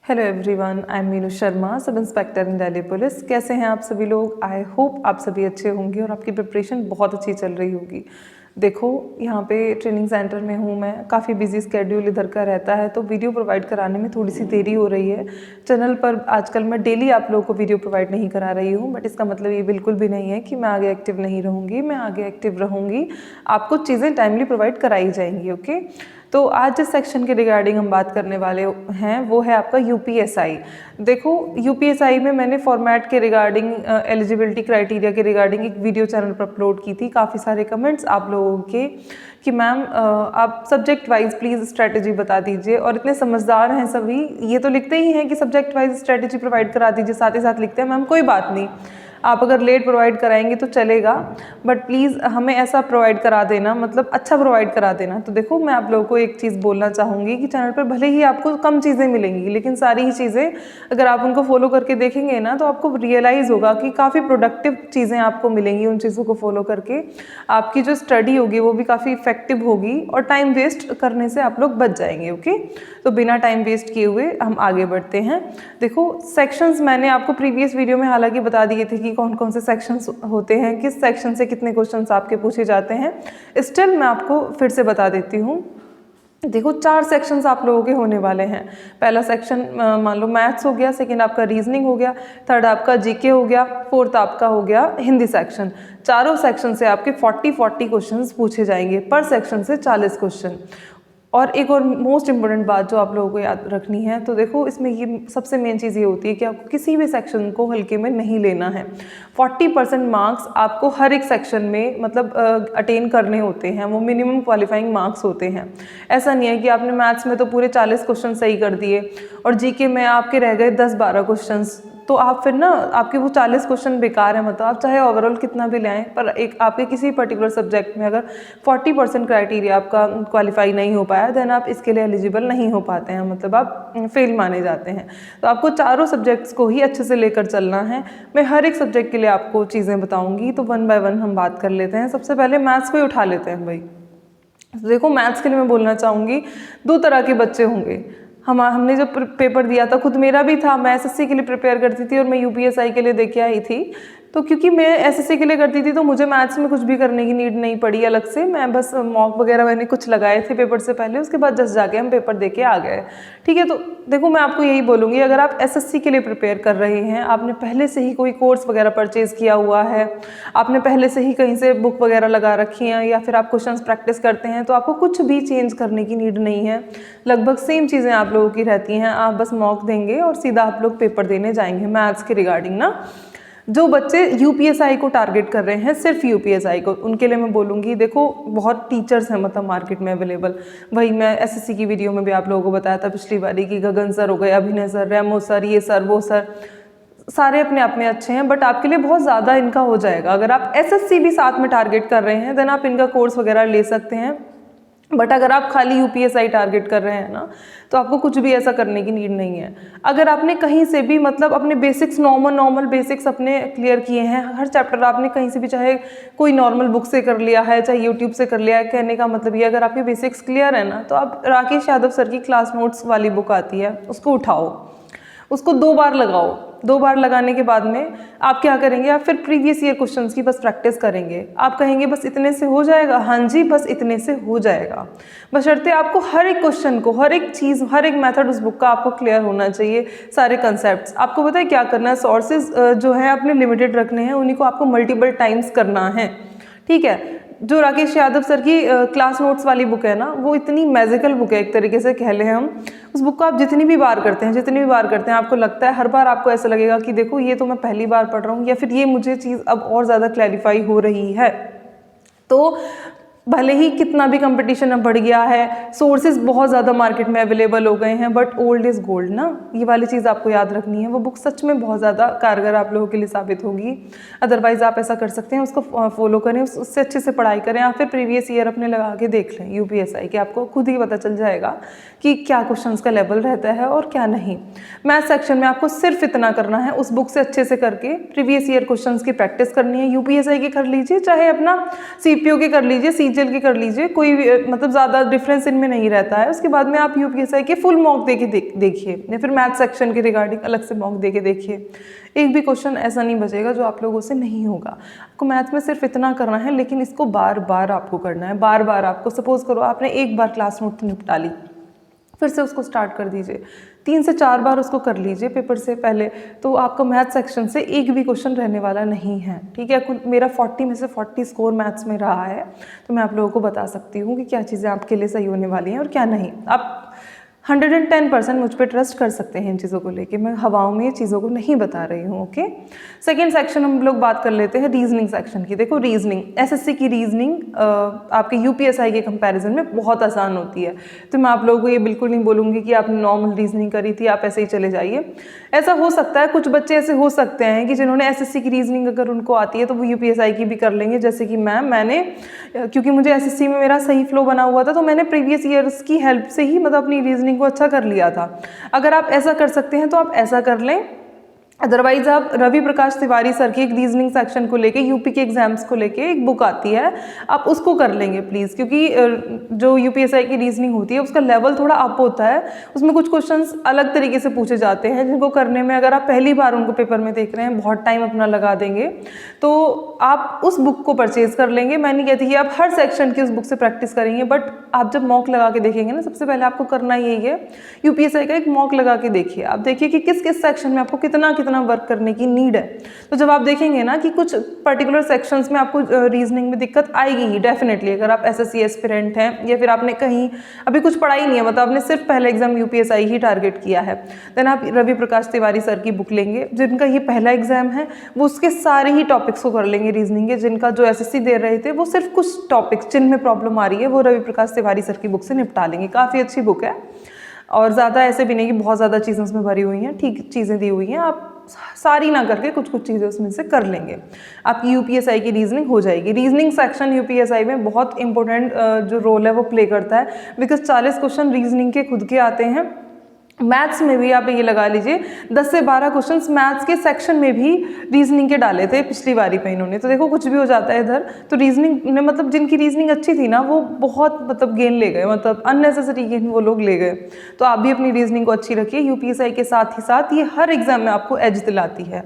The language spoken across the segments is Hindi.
Hello everyone, I am Meenu Sharma, sub inspector in Delhi police. कैसे हैं आप सभी लोग? आई होप आप सभी अच्छे होंगे और आपकी प्रिपरेशन बहुत अच्छी चल रही होगी। देखो, यहाँ पे ट्रेनिंग सेंटर में हूँ मैं, काफ़ी बिजी स्केड्यूल इधर का रहता है तो वीडियो प्रोवाइड कराने में थोड़ी सी देरी हो रही है। चैनल पर आजकल मैं डेली आप लोगों को वीडियो प्रोवाइड नहीं करा रही हूँ, बट इसका मतलब ये बिल्कुल भी नहीं है कि मैं आगे एक्टिव नहीं रहूँगी। मैं आगे एक्टिव रहूँगी, आपको चीज़ें टाइमली प्रोवाइड कराई जाएंगी। ओके, तो आज जिस सेक्शन के रिगार्डिंग हम बात करने वाले हैं वो है आपका यूपीएसआई। देखो, यूपीएसआई में मैंने फॉर्मेट के रिगार्डिंग, एलिजिबिलिटी क्राइटेरिया के रिगार्डिंग एक वीडियो चैनल पर अपलोड की थी। काफ़ी सारे कमेंट्स आप लोगों के कि मैम आप सब्जेक्ट वाइज प्लीज़ स्ट्रेटजी बता दीजिए, और इतने समझदार हैं सभी, ये तो लिखते ही हैं कि सब्जेक्ट वाइज स्ट्रेटजी प्रोवाइड करा दीजिए, साथ ही साथ लिखते हैं मैम कोई बात नहीं, आप अगर लेट प्रोवाइड कराएंगे तो चलेगा, बट प्लीज़ हमें ऐसा प्रोवाइड करा देना, मतलब अच्छा प्रोवाइड करा देना। तो देखो, मैं आप लोगों को एक चीज़ बोलना चाहूँगी कि चैनल पर भले ही आपको कम चीज़ें मिलेंगी, लेकिन सारी ही चीज़ें अगर आप उनको फॉलो करके देखेंगे ना तो आपको रियलाइज़ होगा कि काफ़ी प्रोडक्टिव चीज़ें आपको मिलेंगी। उन चीज़ों को फॉलो करके आपकी जो स्टडी होगी वो भी काफ़ी इफेक्टिव होगी और टाइम वेस्ट करने से आप लोग बच जाएंगे। ओके, तो बिना टाइम वेस्ट किए हुए हम आगे बढ़ते हैं। देखो, सेक्शंस मैंने आपको प्रीवियस वीडियो में हालांकि बता दिए थे कि कौन कौन से सेक्शंस होते हैं, किस सेक्शन से कितने क्वेश्चंस आपके पूछे जाते हैं। स्टिल मैं आपको फिर से बता देती हूँ। देखो, 4 सेक्शंस आप लोगों के होने वाले हैं। पहला सेक्शन मान लो मैथ्स हो गया, सेकंड आपका रीजनिंग हो गया, थर्ड आपका जीके हो गया, फोर्थ आपका हो गया हिंदी सेक्शन। चारों सेक्शन से आपके 40 क्वेश्चंस पूछे जाएंगे, पर सेक्शन से 40 क्वेश्चन। और एक और मोस्ट इम्पॉर्टेंट बात जो आप लोगों को याद रखनी है, तो देखो इसमें ये सबसे मेन चीज़ ये होती है कि आपको किसी भी सेक्शन को हल्के में नहीं लेना है। 40% मार्क्स आपको हर एक सेक्शन में मतलब अटेन करने होते हैं, वो मिनिमम क्वालिफाइंग मार्क्स होते हैं। ऐसा नहीं है कि आपने मैथ्स में तो पूरे 40 क्वेश्चन सही कर दिए और जीके में आपके रह गए 10-12 क्वेश्चन, तो आप फिर ना आपके वो 40 क्वेश्चन बेकार है। मतलब आप चाहे ओवरऑल कितना भी ले आएँ, पर एक आपके किसी पर्टिकुलर सब्जेक्ट में अगर 40% क्राइटेरिया आपका क्वालिफाई नहीं हो पाया, देन आप इसके लिए एलिजिबल नहीं हो पाते हैं, मतलब आप फेल माने जाते हैं। तो आपको चारों सब्जेक्ट्स को ही अच्छे से लेकर चलना है। मैं हर एक सब्जेक्ट के लिए आपको चीज़ें बताऊँगी, तो 1 बाय 1 हम बात कर लेते हैं। सबसे पहले मैथ्स को ही उठा लेते हैं भाई। देखो, मैथ्स के लिए मैं बोलना चाहूँगी, 2 तरह के बच्चे होंगे। हमने जब पेपर दिया था, खुद मेरा भी था, मैं एसएससी के लिए प्रिपेयर करती थी और मैं यूपीएसआई के लिए दे के आई थी। तो क्योंकि मैं एसएससी के लिए करती थी तो मुझे मैथ्स में कुछ भी करने की नीड नहीं पड़ी अलग से। मैं बस मॉक वगैरह मैंने कुछ लगाए थे पेपर से पहले, उसके बाद जस्ट जाके हम पेपर दे के आ गए। ठीक है, तो देखो मैं आपको यही बोलूँगी, अगर आप एसएससी के लिए प्रिपेयर कर रहे हैं, आपने पहले से ही कोई कोर्स वगैरह परचेज़ किया हुआ है, आपने पहले से ही कहीं से बुक वगैरह लगा रखी हैं, या फिर आप क्वेश्चंस प्रैक्टिस करते हैं, तो आपको कुछ भी चेंज करने की नीड नहीं है। लगभग सेम चीज़ें आप लोगों की रहती हैं। आप बस मॉक देंगे और सीधा आप लोग पेपर देने जाएंगे मैथ्स के रिगार्डिंग ना। जो बच्चे यूपीएसआई को टारगेट कर रहे हैं, सिर्फ यूपीएसआई को, उनके लिए मैं बोलूँगी, देखो बहुत टीचर्स हैं मतलब मार्केट में अवेलेबल। वही मैं एसएससी की वीडियो में भी आप लोगों को बताया था पिछली बारी कि गगन सर हो गए, अभिनय सर, रेमो सर, ये सर वो सर, सारे अपने आप में अच्छे हैं, बट आपके लिए बहुत ज़्यादा इनका हो जाएगा। अगर आप एसएससी भी साथ में टारगेट कर रहे हैं, देन आप इनका कोर्स वगैरह ले सकते हैं। बट अगर आप खाली यूपीएसआई टारगेट कर रहे हैं ना, तो आपको कुछ भी ऐसा करने की नीड नहीं है। अगर आपने कहीं से भी मतलब अपने बेसिक्स, नॉर्मल बेसिक्स अपने क्लियर किए हैं, हर चैप्टर आपने कहीं से भी, चाहे कोई नॉर्मल बुक से कर लिया है, चाहे यूट्यूब से कर लिया है, कहने का मतलब ये, अगर आपके बेसिक्स क्लियर है ना, तो आप राकेश यादव सर की क्लास नोट्स वाली बुक आती है, उसको उठाओ, उसको 2 बार लगाओ। 2 बार लगाने के बाद में आप क्या करेंगे, आप फिर प्रीवियस ईयर क्वेश्चंस की बस प्रैक्टिस करेंगे। आप कहेंगे बस इतने से हो जाएगा, हाँ जी बस इतने से हो जाएगा। बशर्ते आपको हर एक क्वेश्चन को, हर एक चीज़, हर एक मेथड उस बुक का आपको क्लियर होना चाहिए, सारे कंसेप्ट्स। आपको पता है क्या करना है, सोर्सेज जो है अपने लिमिटेड रखने हैं, उन्हीं को आपको मल्टीपल टाइम्स करना है। ठीक है, जो राकेश यादव सर की क्लास नोट्स वाली बुक है ना, वो इतनी मैजिकल बुक है एक तरीके से कह लें हम। उस बुक को आप जितनी भी बार करते हैं, आपको लगता है, हर बार आपको ऐसा लगेगा कि देखो ये तो मैं पहली बार पढ़ रहा हूँ, या फिर ये मुझे चीज़ अब और ज़्यादा क्लैरिफाई हो रही है। तो भले ही कितना भी कंपटीशन अब बढ़ गया है, सोर्सेज बहुत ज़्यादा मार्केट में अवेलेबल हो गए हैं, बट ओल्ड इज़ गोल्ड ना, ये वाली चीज़ आपको याद रखनी है। वो बुक सच में बहुत ज़्यादा कारगर आप लोगों के लिए साबित होगी। अदरवाइज़ आप ऐसा कर सकते हैं, उसको फॉलो करें, उससे अच्छे से पढ़ाई करें, या फिर प्रीवियस ईयर अपने लगा के देख लें यूपीएसआई के, आपको खुद ही पता चल जाएगा कि क्या क्वेश्चंस का लेवल रहता है और क्या नहीं। मैथ सेक्शन में आपको सिर्फ इतना करना है, उस बुक से अच्छे से करके प्रीवियस ईयर क्वेश्चंस की प्रैक्टिस करनी है। यूपीएसआई के कर लीजिए, चाहे अपना सीपीओ के कर लीजिए, चल के कर लीजिए, कोई मतलब ज़्यादा डिफरेंस इनमें नहीं रहता है। उसके बाद में आप यूपीएसआई के फुल मॉक दे के देखिए, या फिर मैथ सेक्शन के रिगार्डिंग अलग से मॉक दे के देखिए। एक भी क्वेश्चन ऐसा नहीं बचेगा जो आप लोगों से नहीं होगा। आपको मैथ में सिर्फ इतना करना है, लेकिन इसको बार बार आपको करना है, बार बार आपको। सपोज करो आपने एक बार क्लास नोट निपटा ली, फिर से उसको स्टार्ट कर दीजिए, 3 से 4 बार उसको कर लीजिए पेपर से पहले, तो आपका मैथ सेक्शन से एक भी क्वेश्चन रहने वाला नहीं है, ठीक है। कुल मेरा 40 में से 40 स्कोर मैथ्स में रहा है, तो मैं आप लोगों को बता सकती हूँ कि क्या चीज़ें आपके लिए सही होने वाली हैं और क्या नहीं। आप 110% मुझ पर ट्रस्ट कर सकते हैं इन चीज़ों को लेके, मैं हवाओं में ये चीज़ों को नहीं बता रही हूँ, ओके। सेकेंड सेक्शन हम लोग बात कर लेते हैं रीजनिंग सेक्शन की। देखो रीजनिंग, एसएससी की रीजनिंग आपके यूपीएसआई के कंपैरिजन में बहुत आसान होती है, तो मैं आप लोगों को ये बिल्कुल नहीं बोलूँगी कि आपने नॉर्मल रीजनिंग करी थी आप ऐसे ही चले जाइए। ऐसा हो सकता है, कुछ बच्चे ऐसे हो सकते हैं कि जिन्होंने एसएससी की रीजनिंग अगर उनको आती है तो वो यूपीएसआई की भी कर लेंगे, जैसे कि मैंने क्योंकि मुझे एसएससी में मेरा सही फ्लो बना हुआ था, तो मैंने प्रीवियस ईयर्स की हेल्प से ही मतलब अपनी रीजनिंग को अच्छा कर लिया था। अगर आप ऐसा कर सकते हैं तो आप ऐसा कर लें। अदरवाइज आप रवि प्रकाश तिवारी सर की एक रीजनिंग सेक्शन को लेके, यूपी के एग्जाम्स को लेके एक बुक आती है, आप उसको कर लेंगे प्लीज़, क्योंकि जो यूपीएसआई की रीजनिंग होती है उसका लेवल थोड़ा अप होता है, उसमें कुछ क्वेश्चंस अलग तरीके से पूछे जाते हैं, जिनको करने में अगर आप पहली बार उनको पेपर में देख रहे हैं बहुत टाइम अपना लगा देंगे, तो आप उस बुक को परचेज कर लेंगे। मैं नहीं कहती कि आप हर सेक्शन की उस बुक से प्रैक्टिस करेंगे, बट आप जब मॉक लगा के देखेंगे ना, सबसे पहले आपको करना यही है, यूपीएसआई का एक मॉक लगा के देखिए। आप देखिए कि किस किस सेक्शन में आपको कितना वर्क करने की नीड है। तो जब आप देखेंगे ना कि कुछ पर्टिकुलर सेक्शंस में आपको रीजनिंग में दिक्कत आएगी ही डेफिनेटली, अगर आप एसएससी एस्पिरेंट हैं या फिर आपने कहीं अभी कुछ पढ़ाई नहीं है, मतलब आपने सिर्फ पहला एग्जाम यूपीएसआई ही टारगेट किया है, देन आप रवि प्रकाश तिवारी सर की बुक लेंगे, जिनका ये पहला एग्जाम है, वो उसके सारे ही टॉपिक्स को कर लेंगे रीजनिंग के, जिनका जो एसएससी दे रहे थे वो सिर्फ कुछ टॉपिक्स जिनमें प्रॉब्लम आ रही है वो रवि प्रकाश तिवारी सर की बुक से निपटा लेंगे। काफ़ी अच्छी बुक है, और ज़्यादा ऐसे भी नहीं कि बहुत ज़्यादा चीज़ें उसमें भरी हुई हैं, ठीक चीज़ें दी हुई हैं, आप सारी ना करके कुछ कुछ चीज़ें उसमें से कर लेंगे, आपकी यूपीएसआई की रीजनिंग हो जाएगी। रीजनिंग सेक्शन यूपीएसआई में बहुत इंपॉर्टेंट जो रोल है वो प्ले करता है, बिकॉज 40 क्वेश्चन रीजनिंग के खुद के आते हैं। मैथ्स में भी आप ये लगा लीजिए 10 से 12 क्वेश्चंस मैथ्स के सेक्शन में भी रीजनिंग के डाले थे पिछली बारी पे इन्होंने, तो देखो कुछ भी हो जाता है इधर। तो रीजनिंग ने मतलब जिनकी रीजनिंग अच्छी थी ना वो बहुत मतलब गेन ले गए, मतलब अननेसेसरी गेन वो लोग ले गए। तो आप भी अपनी रीजनिंग को अच्छी रखिए, यूपीएसआई के साथ ही साथ ये हर एग्जाम में आपको एज दिलाती है,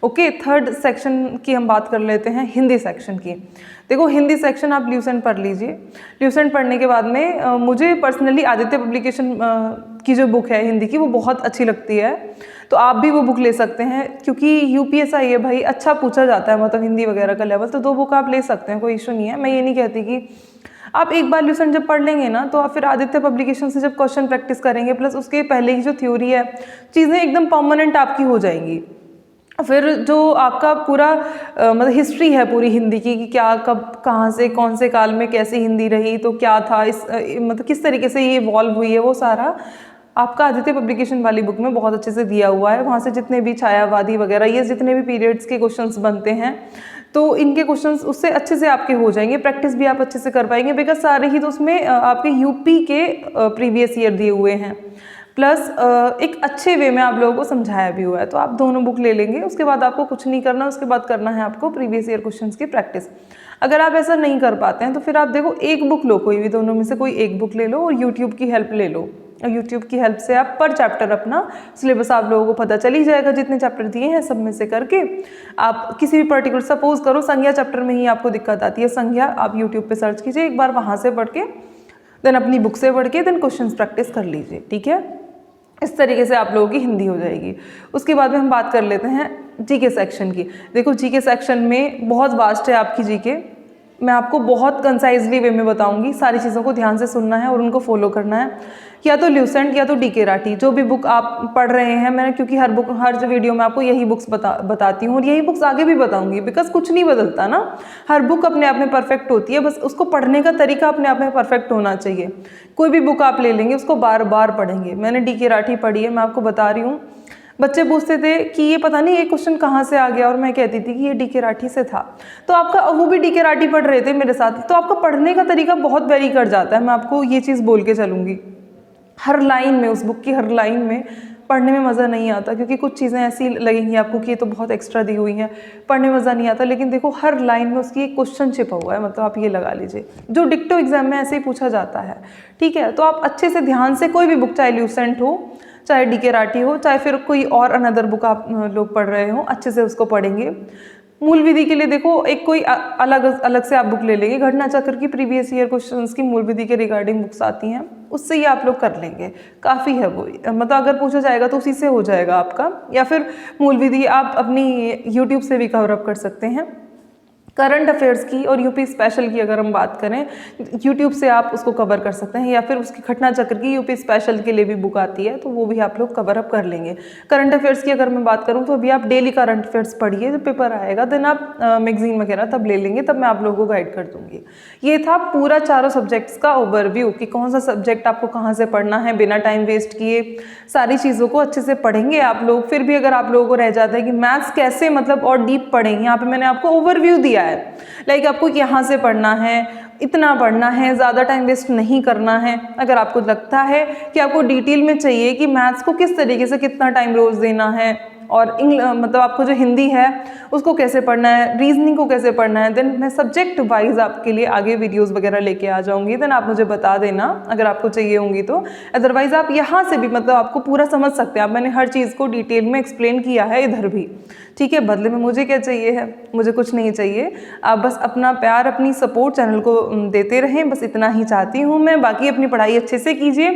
ओके। थर्ड सेक्शन की हम बात कर लेते हैं, हिंदी सेक्शन की। देखो हिंदी सेक्शन आप ल्यूसेंट पढ़ लीजिए, ल्यूसेंट पढ़ने के बाद में मुझे पर्सनली आदित्य पब्लिकेशन की जो बुक है हिंदी की वो बहुत अच्छी लगती है, तो आप भी वो बुक ले सकते हैं, क्योंकि यूपीएसआई है भाई, अच्छा पूछा जाता है मतलब हिंदी वगैरह का लेवल, तो 2 बुक आप ले सकते हैं, कोई इशू नहीं है। मैं ये नहीं कहती कि आप एक बार ल्यूसेंट जब पढ़ लेंगे ना तो आप फिर आदित्य पब्लिकेशन से जब क्वेश्चन प्रैक्टिस करेंगे, प्लस उसके पहले की जो थ्योरी है, चीज़ें एकदम परमानेंट आपकी हो जाएंगी। फिर जो आपका पूरा मतलब हिस्ट्री है पूरी हिंदी की कि क्या कब कहाँ से कौन से काल में कैसी हिंदी रही, तो क्या था इस मतलब किस तरीके से ये इवॉल्व हुई है, वो सारा आपका आदित्य पब्लिकेशन वाली बुक में बहुत अच्छे से दिया हुआ है। वहाँ से जितने भी छायावादी वगैरह ये जितने भी पीरियड्स के क्वेश्चंस बनते हैं, तो इनके क्वेश्चंस उससे अच्छे से आपके हो जाएंगे, प्रैक्टिस भी आप अच्छे से कर पाएंगे, बिकॉज सारे ही तो उसमें आपके यूपी के प्रीवियस ईयर दिए हुए हैं, प्लस एक अच्छे वे में आप लोगों को समझाया भी हुआ है। तो आप दोनों बुक ले लेंगे, उसके बाद आपको कुछ नहीं करना, उसके बाद करना है आपको प्रीवियस ईयर क्वेश्चंस की प्रैक्टिस। अगर आप ऐसा नहीं कर पाते हैं तो फिर आप देखो एक बुक लो, कोई भी दोनों में से कोई एक बुक ले लो और यूट्यूब की हेल्प ले लो, और यूट्यूब की हेल्प से आप पर चैप्टर अपना सिलेबस आप लोगों को पता चल ही जाएगा, जितने चैप्टर दिए हैं सब में से करके आप किसी भी पर्टिकुलर, सपोज करो संज्ञा चैप्टर में ही आपको दिक्कत आती है, संज्ञा आप यूट्यूब पे सर्च कीजिए एक बार, वहाँ से पढ़ के देन अपनी बुक से पढ़ के देन क्वेश्चन प्रैक्टिस कर लीजिए, ठीक है। इस तरीके से आप लोगों की हिंदी हो जाएगी। उसके बाद में हम बात कर लेते हैं जीके सेक्शन की। देखो जीके सेक्शन में बहुत वास्ट है आपकी जीके, मैं आपको बहुत कंसाइजली वे में बताऊंगी, सारी चीज़ों को ध्यान से सुनना है और उनको फॉलो करना है। या तो ल्यूसेंट या तो डीके राठी, जो भी बुक आप पढ़ रहे हैं, मैंने क्योंकि हर वीडियो में आपको यही बुक्स बताती हूँ और यही बुक्स आगे भी बताऊंगी, बिकॉज कुछ नहीं बदलता ना, हर बुक अपने आप में परफेक्ट होती है, बस उसको पढ़ने का तरीका अपने आप में परफेक्ट होना चाहिए। कोई भी बुक आप ले लेंगे उसको बार बार पढ़ेंगे। मैंने डीके राठी पढ़ी है, मैं आपको बता रही हूँ, बच्चे पूछते थे कि ये पता नहीं ये क्वेश्चन कहाँ से आ गया, और मैं कहती थी कि ये डीके राठी से था, तो आपका वो भी डीके राठी पढ़ रहे थे मेरे साथ, तो आपका पढ़ने का तरीका बहुत वेरी कर जाता है। मैं आपको ये चीज़ बोल के चलूँगी, हर लाइन में, उस बुक की हर लाइन में पढ़ने में मज़ा नहीं आता, क्योंकि कुछ चीज़ें ऐसी लगेंगी आपको कि ये तो बहुत एक्स्ट्रा दी हुई हैं, पढ़ने में मज़ा नहीं आता। लेकिन देखो हर लाइन में उसकी एक क्वेश्चन छिपा हुआ है, मतलब आप ये लगा लीजिए जो डिक्टो एग्जाम में ऐसे ही पूछा जाता है, ठीक है। तो आप अच्छे से ध्यान से कोई भी बुक, चाहे ल्यूसेंट हो, चाहे डी के राठी हो, चाहे फिर कोई और अनदर बुक आप लोग पढ़ रहे हो, अच्छे से उसको पढ़ेंगे। मूल विधि के लिए देखो एक कोई अलग अलग से आप बुक ले लेंगे, घटना चक्र की प्रीवियस ईयर क्वेश्चंस की मूल विधि के रिगार्डिंग बुक्स आती हैं, उससे ही आप लोग कर लेंगे, काफ़ी है वो। मतलब अगर पूछा जाएगा तो उसी से हो जाएगा आपका, या फिर मूल विधि आप अपनी यूट्यूब से भी कवर अप कर सकते हैं। करंट अफेयर्स की और यूपी स्पेशल की अगर हम बात करें, यूट्यूब से आप उसको कवर कर सकते हैं, या फिर उसकी घटना चक्र की यूपी स्पेशल के लिए भी बुक आती है, तो वो भी आप लोग कवर अप कर लेंगे। करंट अफेयर्स की अगर मैं बात करूं तो अभी आप डेली करंट अफेयर्स पढ़िए, जब पेपर आएगा देन आप मैगजीन वगैरह तब ले लेंगे, तब मैं आप लोगों को गाइड कर दूंगी। ये था पूरा चारों सब्जेक्ट्स का ओवरव्यू कि कौन सा सब्जेक्ट आपको कहाँ से पढ़ना है, बिना टाइम वेस्ट किए सारी चीज़ों को अच्छे से पढ़ेंगे आप लोग। फिर भी अगर आप लोगों को रह जाता है कि मैथ्स कैसे मतलब और डीप पढ़ेंगे, यहाँ पे मैंने आपको ओवरव्यू दिया है, लाइक आपको यहाँ से पढ़ना है, इतना पढ़ना है, ज़्यादा टाइम वेस्ट नहीं करना है। अगर आपको लगता है कि आपको डिटेल में चाहिए कि मैथ्स को किस तरीके से कितना टाइम रोज़ देना है, और मतलब आपको जो हिंदी है उसको कैसे पढ़ना है, रीजनिंग को कैसे पढ़ना है, देन मैं सब्जेक्ट वाइज आपके लिए आगे वीडियोस वगैरह लेके आ जाऊंगी, देन आप मुझे बता देना अगर आपको चाहिए होंगी तो। अदरवाइज आप यहाँ से भी मतलब आपको पूरा समझ सकते हैं आप, मैंने हर चीज़ को डिटेल में एक्सप्लेन किया है इधर भी, ठीक है। बदले में मुझे क्या चाहिए है, मुझे कुछ नहीं चाहिए, आप बस अपना प्यार, अपनी सपोर्ट चैनल को देते रहें, बस इतना ही चाहती हूँ मैं। बाकी अपनी पढ़ाई अच्छे से कीजिए,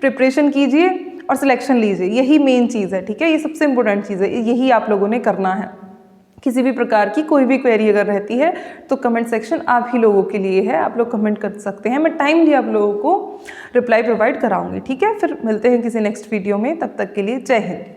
प्रिपरेशन कीजिए और सिलेक्शन लीजिए, यही मेन चीज़ है, ठीक है। ये सबसे इंपॉर्टेंट चीज़ है, यही आप लोगों ने करना है। किसी भी प्रकार की कोई भी क्वेरी अगर रहती है तो कमेंट सेक्शन आप ही लोगों के लिए है, आप लोग कमेंट कर सकते हैं, मैं टाइमली आप लोगों को रिप्लाई प्रोवाइड कराऊंगी, ठीक है। फिर मिलते हैं किसी नेक्स्ट वीडियो में, तब तक के लिए जय हिंद।